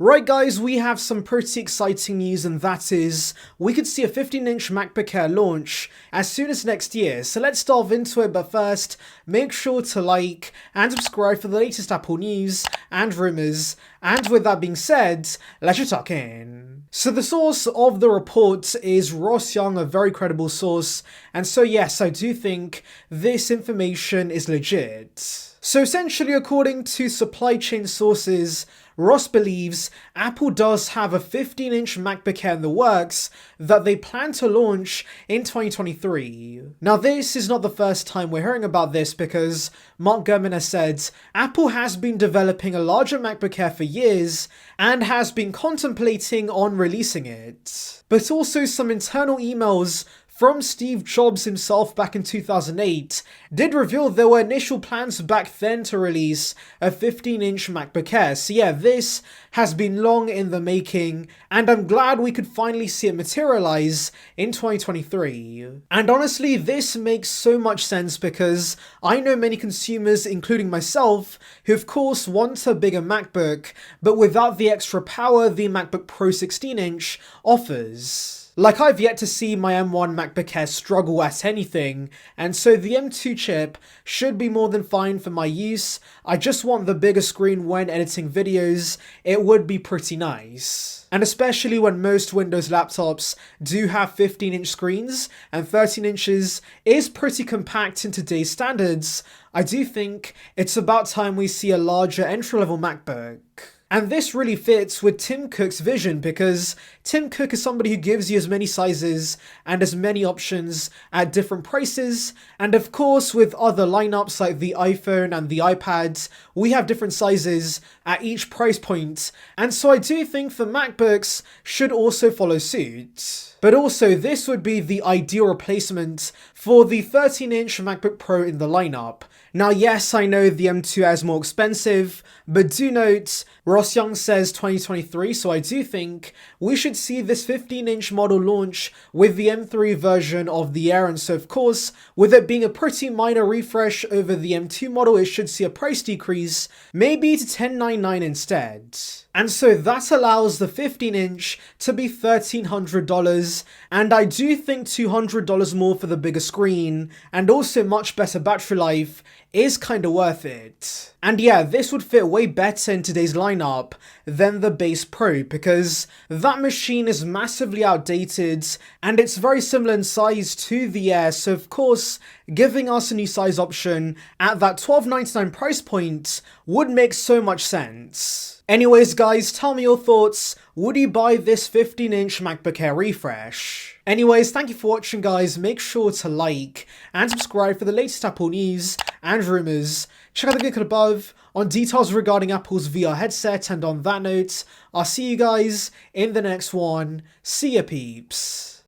Right guys, we have some pretty exciting news, and that is, we could see a 15-inch MacBook Air launch as soon as next year. So let's dive into it, but first, make sure to like and subscribe for the latest Apple news and rumors. And with that being said, let's just tuck in. So the source of the report is Ross Young, a very credible source, and so yes, I do think this information is legit. So essentially, according to supply chain sources, Ross believes Apple does have a 15-inch MacBook Air in the works that they plan to launch in 2023. Now this is not the first time we're hearing about this, because Mark Gurman has said Apple has been developing a larger MacBook Air for years and has been contemplating on releasing it. But also some internal emails from Steve Jobs himself back in 2008 did reveal there were initial plans back then to release a 15-inch MacBook Air. So yeah, this has been long in the making, and I'm glad we could finally see it materialize in 2023. And honestly, this makes so much sense because I know many consumers, including myself, who of course want a bigger MacBook, but without the extra power the MacBook Pro 16-inch offers. Like, I've yet to see my M1 MacBook Air struggle at anything, and so the M2 chip should be more than fine for my use. I just want the bigger screen when editing videos. It would be pretty nice. And especially when most Windows laptops do have 15-inch screens, and 13 inches is pretty compact in today's standards, I do think it's about time we see a larger entry-level MacBook. And this really fits with Tim Cook's vision, because Tim Cook is somebody who gives you as many sizes and as many options at different prices. And of course, with other lineups like the iPhone and the iPad, we have different sizes at each price point. And so I do think the MacBooks should also follow suit. But also, this would be the ideal replacement for the 13-inch MacBook Pro in the lineup. Now yes, I know the M2 is more expensive, but do note, Ross Young says 2023, so I do think we should see this 15-inch model launch with the M3 version of the Air, and so of course, with it being a pretty minor refresh over the M2 model, it should see a price decrease, maybe to $1,099 instead. And so that allows the 15-inch to be $1,300, and I do think $200 more for the bigger screen, and also much better battery life, is kinda worth it. And yeah, this would fit way better in today's lineup than the base Pro, because that machine is massively outdated and it's very similar in size to the Air, so of course giving us a new size option at that $1,299 price point would make so much sense. Anyways guys, tell me your thoughts. Would you buy this 15-inch MacBook Air refresh? Anyways, thank you for watching guys. Make sure to like and subscribe for the latest Apple news and rumors. Check out the link above on details regarding Apple's VR headset, and on that note, I'll see you guys in the next one. See ya peeps.